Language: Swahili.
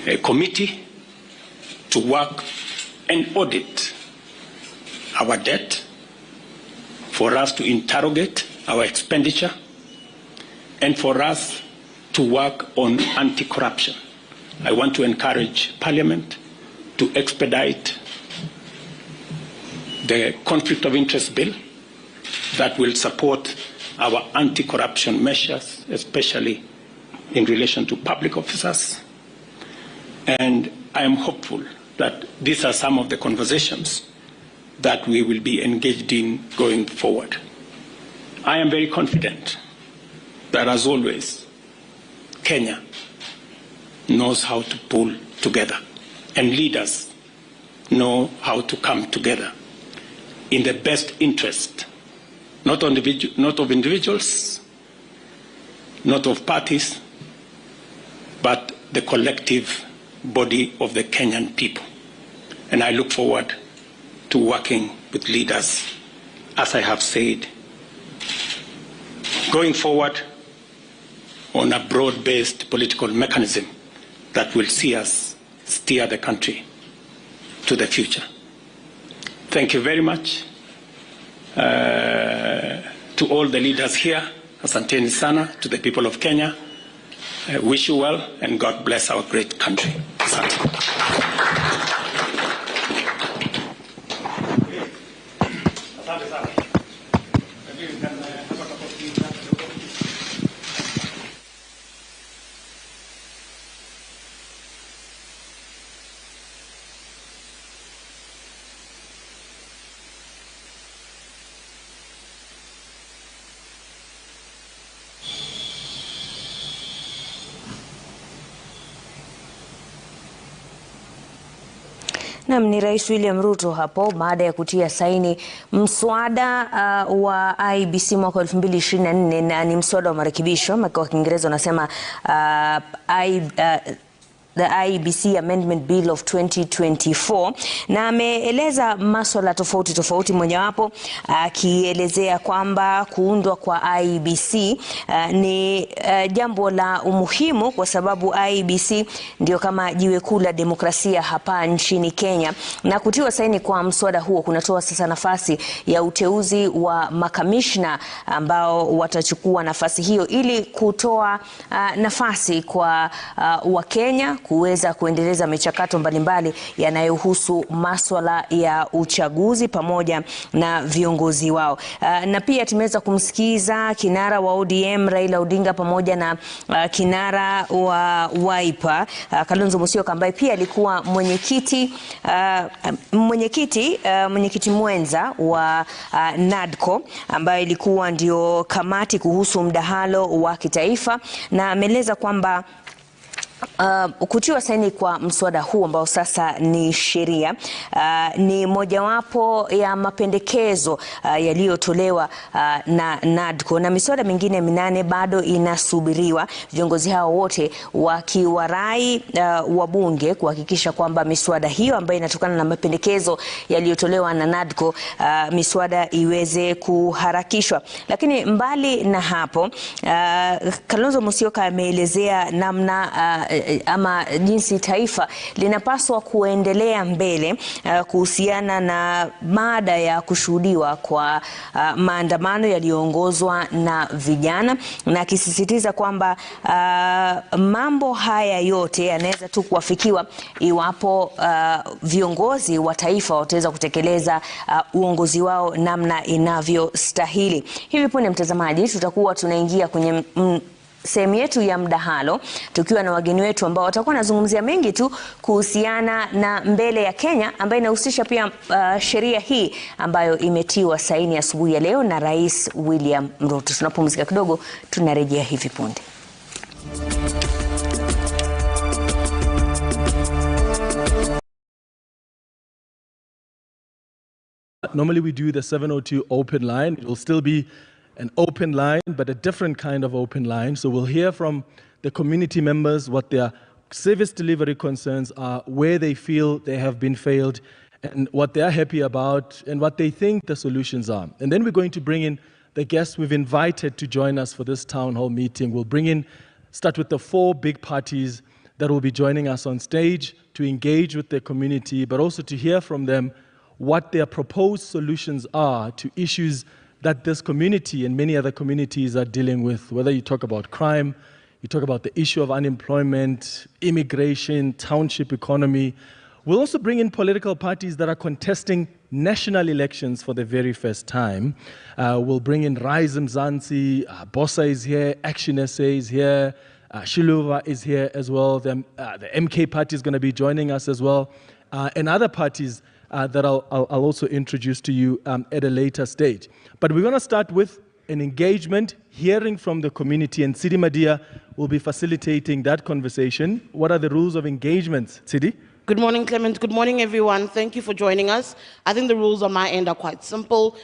a committee to work and audit our debt, for us to interrogate our expenditure, and for us to work on anti-corruption. I want to encourage Parliament to expedite the conflict of interest bill that will support our anti-corruption measures, especially in relation to public officers. And I am hopeful that these are some of the conversations that we will be engaged in going forward. I am very confident that, as always, Kenya knows how to pull together, and leaders know how to come together in the best interest, not of individuals, not of parties, but the collective body of the Kenyan people. And I look forward to working with leaders, as I have said, going forward on a broad-based political mechanism that will see us steer the country to the future. Thank you very much to all the leaders here. Asanteni sana to the people of Kenya. I wish you well, and God bless our great country. Asante. Naam, ni Rais William Ruto hapo baada ya kutia saini mswada wa IEBC mwaka 2024, na ni mswada wa marekebisho, kwa Kiingereza wanasema the IEBC Amendment Bill of 2024, na ameeleza masuala tofauti mojawapo akielezea kwamba kuundwa kwa IEBC ni jambo la umuhimu kwa sababu IEBC ndio kama jiwe kuu la demokrasia hapa nchini Kenya, na kutiwa saini kwa mswada huo kunatoa sasa nafasi ya uteuzi wa makamishna ambao watachukua nafasi hiyo ili kutoa nafasi kwa Wakenya kuweza kuendeleza michakato mbalimbali yanayohusu masuala ya uchaguzi pamoja na viongozi wao. Na pia tumeweza kumsikiza kinara wa ODM Raila Odinga pamoja na kinara wa Wiper Kalonzo Musyoka, ambaye pia alikuwa mwenyekiti mwenza wa NADCO, ambaye ilikuwa ndio kamati kuhusu mdahalo wa kitaifa, na ameeleza kwamba kutiwa saini kwa mswada huu ambao sasa ni sheria ni mojawapo ya mapendekezo yaliyotolewa na NADCO, na miswada mingine 8 bado inasubiriwa, viongozi hao wote wakiwarai wabunge kuhakikisha kwamba miswada hiyo ambayo inatokana na mapendekezo yaliyotolewa na NADCO miswada iweze kuharakishwa. Lakini mbali na hapo, Kalonzo Musyoka ameelezea namna ama jinsi taifa linapaswa kuendelea mbele kuhusiana na mada ya kushuhudiwa kwa maandamano yaliyoongozwa na vijana, na akisisitiza kwamba mambo haya yote yanaweza tu kuafikiwa iwapo viongozi wa taifa wataweza kutekeleza uongozi wao namna inavyostahili. Hivi punde, mtazamaji, tutakuwa tunaingia kwenye sehemu yetu ya mdahalo tukiwa na wageni wetu ambao watakuwa nazungumzia mengi tu kuhusiana na mbele ya Kenya, ambayo inahusisha pia sheria hii ambayo imetiwa saini asubuhi ya leo na Rais William Ruto. Tunapumzika kidogo, tunarejea hivi punde. Normally we do the 702 open line. It will still be an open line, but a different kind of open line. So we'll hear from the community members what their service delivery concerns are, where they feel they have been failed, and what they're happy about, and what they think the solutions are. And then we're going to bring in the guests we've invited to join us for this town hall meeting. We'll start with the 4 big parties that will be joining us on stage to engage with their community, but also to hear from them what their proposed solutions are to issues that this community and many other communities are dealing with, whether you talk about crime, you talk about the issue of unemployment, immigration, township economy. We'll also bring in political parties that are contesting national elections for the very first time. We'll bring in Rise Mzansi, Bossa is here, Action SA is here, Shiluva is here as well. The MK party is going to be joining us as well, and other parties that I'll also introduce to you at a later stage. But we're going to start with an engagement, hearing from the community, and Sidi Madia will be facilitating that conversation. What are the rules of engagement, Sidi? Good morning, Clement. Good morning, everyone. Thank you for joining us. I think the rules on my end are quite simple.